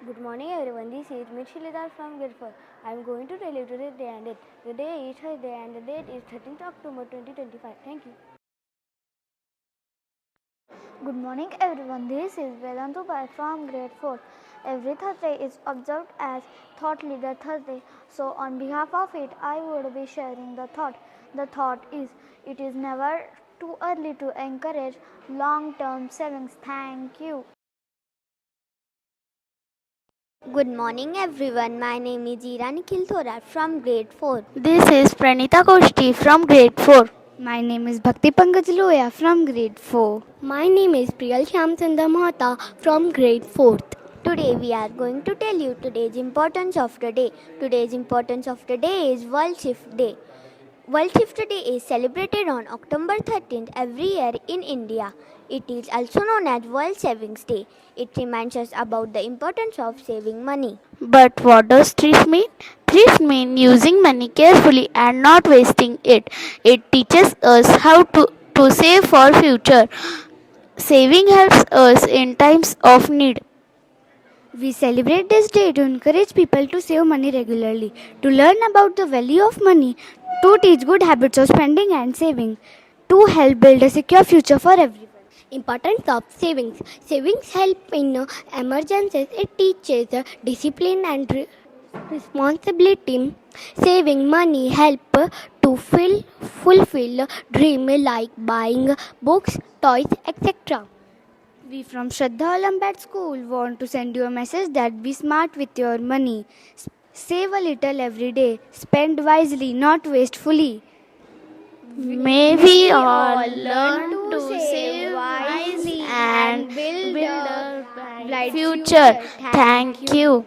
Good morning everyone, this is Shraddha from grade 4. I am going to tell you today's day and date. The day is Thursday and the date is 13th October 2025. Thank you. Good morning everyone, this is Vedantu Pai from grade 4. Every Thursday is observed as Thought Leader Thursday. So on behalf of it, I would be sharing the thought. The thought is, it is never too early to encourage long-term savings. Thank you. Good morning everyone. My name is Ira Nikhil Thorat from grade 4. This is Pranita Koshti from grade 4. My name is Bhakti Pankaj Loya from grade 4. My name is Priyal Shyamchandra Mahata from grade 4th. Today we are going to tell you today's importance of the day. Today's importance of the day is World Thrift Day. World Thrift Day is celebrated on October 13th every year in India. It is also known as World Savings Day. It reminds us about the importance of saving money. But what does thrift mean? Thrift means using money carefully and not wasting it. It teaches us how to save for future. Saving helps us in times of need. We celebrate this day to encourage people to save money regularly, to learn about the value of money, to teach good habits of spending and saving, to help build a secure future for everyone. Importance of savings. Savings help in emergencies. It teaches discipline and responsibility. Saving money help to fulfill dream like buying books, toys, etc. We from Shraddha Olympiad School want to send you a message that be smart with your money. Save a little every day. Spend wisely, not wastefully. May we all learn to save wisely and build a bright future. Thank you.